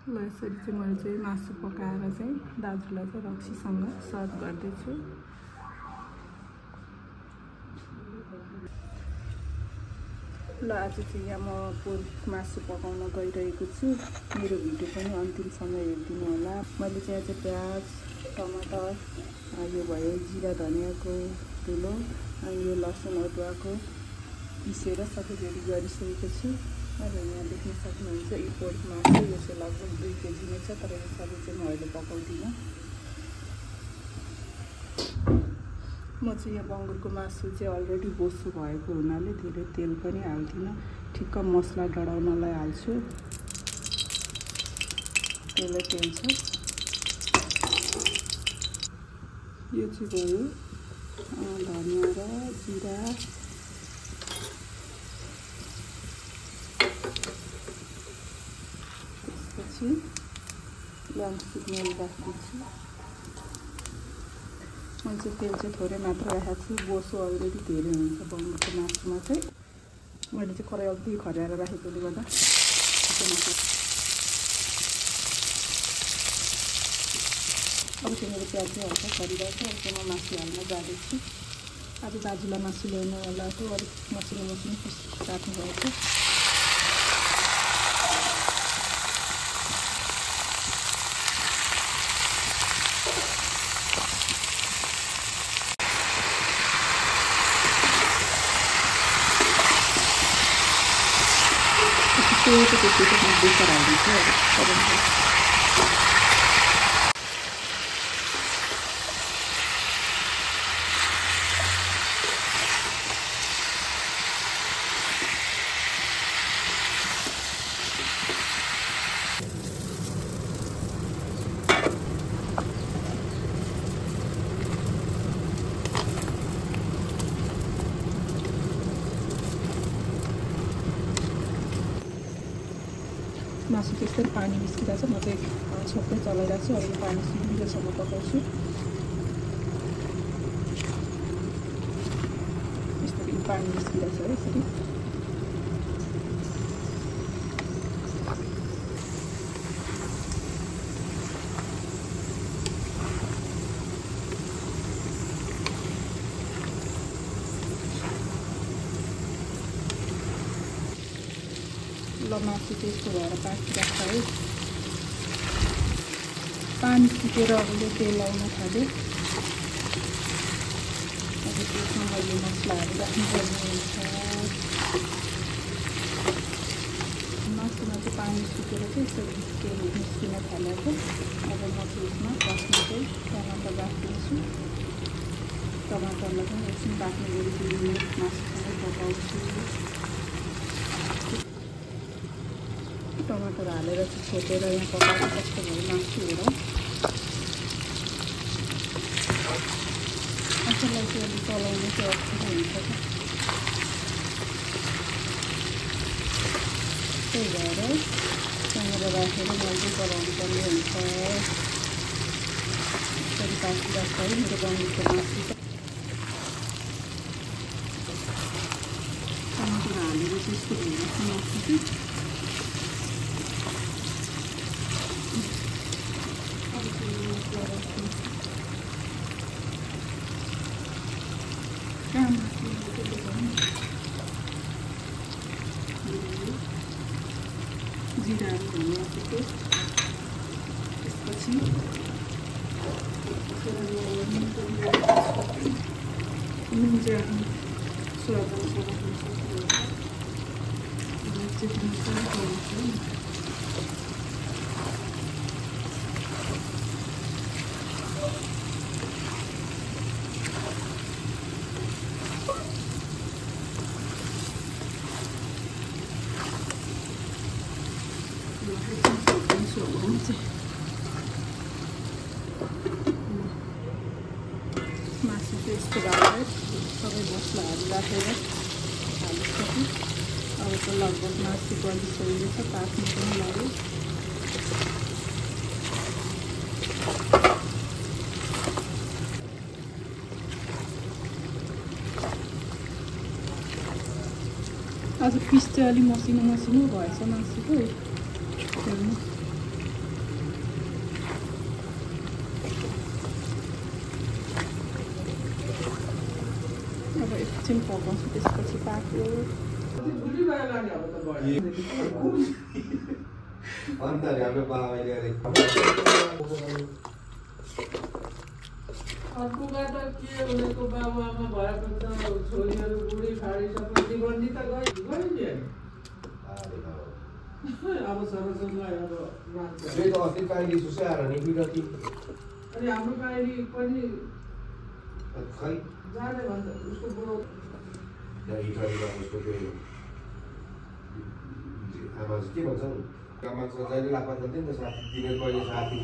ल यसरी चाहिँ मैले चाहिँ मासु पकाएर चाहिँ दाजुलाई चाहिँ रक्सीसँग सर्भ गर्दैछु। ल आज चाहिँ यहाँ म पोर्क मासु पकाउन गइरहेको छु। मेरो भिडियो पनि अन्तिमसम्म हेरिदिनु होला। मैले चाहिँ आज प्याज, टमाटर, यो भयो जिरा धनियाँको धुलो, यो लसुन अदुवाको पिसेर सबै रेडी गरिसकेको छु। र यहाँ देख्न सक्नुहुन्छ यो पोर्क मासु, यो चाहिँ लगभग 2 केजी नै छ, तर यो सबै चाहिँ म अहिले पकाउँदिनँ। म चाहिँ यहाँ बङ्गुरको मासु चाहिँ अलरेडी बोसो भएको हुनाले धेरै तेल पनि हाल्दिनँ, ठिक्क मसला डढाउनलाई हाल्छु। त्यसले तेल छ। यो चाहिँ भयो धनियाँ र जिरा, त्यसपछि ल्याम्प सिग्नल राखिदिन्छु। मैले चाहिँ तेल चाहिँ थोरै मात्र राखेको छु, बोसो अलरेडी धेरै हुन्छ बङ्गुरको मासुमा चाहिँ। मैले चाहिँ कराई अघि खर्याएर राखेकोले गर्दा अब चाहिँ मेरो प्याज चाहिँ हल्का खरिरहेको छ। अब चाहिँ म मासु हाल्न जाँदैछु। आज दाजुलाई मासु ल्याउनु होला त अलिक मसिनो मसिनो पिस काट्नुभएको छ। त्यो चाहिँ बेकार हालिदिन्छु। मासु त्यस्तै पानी निस्किरहेको छ। म चाहिँ छोप्दै चलाइरहेको छु। अब पानी सुकिन्जेलसम्म पकाउँछु। यसरी पानी निस्किरहेको छ है, यसरी ल मासु त्यस्तो भएर पाकिरहेको छ है। पानी सुकेर अहिले तेल आउन थाल्यो। अब त्यसमा मैले मसलाहरू राख्नुपर्ने हुन्छ। मासुमा चाहिँ पानी सुकेर चाहिँ यसरी तेल निस्किन थालेको। अब म चाहिँ यसमा फर्स्टमा चाहिँ टमाटर राखिदिन्छु। टमाटरलाई पनि एकछिन बाक्ने गरी मासुसँगै पकाउँछु। टमाटर हालेर चाहिँ छोपेर यहाँ पकाएको कस्तो भयो मासु हेर। आफूलाई चाहिँ अलिक चलाउनु चाहिँ अप्ठ्यारो हुन्छ। त्यही भएर त्यहाँनिर राखेर मैले चलाउनु पर्ने हुन्छ। यसरी पाकिरहेको है मेरो बङ्गुरको मासु। टमाटर हालेर चाहिँ यस्तो भइरहेको मासु चाहिँ जिराहरू धनियाँको पेस्ट, त्यसपछि नुन चाहिँ स्वाद अनुसार राख्न सक्छु। मासु चाहिँ यस्तो भएर सबै मसलाहरू राखेर हालिसक्यो। अब त लगभग मासु बनिसकेको छ, पाक्नु पनि लाग्यो। आज पिस चाहिँ अलिक मसिनो मसिनो भएछ मासुको। हेर्नु सघाउँछु त्यसपछि पाक्यो अर्कोमा त के उनीहरूको बाबुआमा भएको छ छोरीहरू बुढी फाडी सबै दिगन्डी त गयो नि अब सरसँग अब अनि हाम्रो काइली पनि जाने भन्छ उसको बुढो आमा के भन्छ जहिले लापा जान्थ्यो नि त साथी दिने कहिले साथी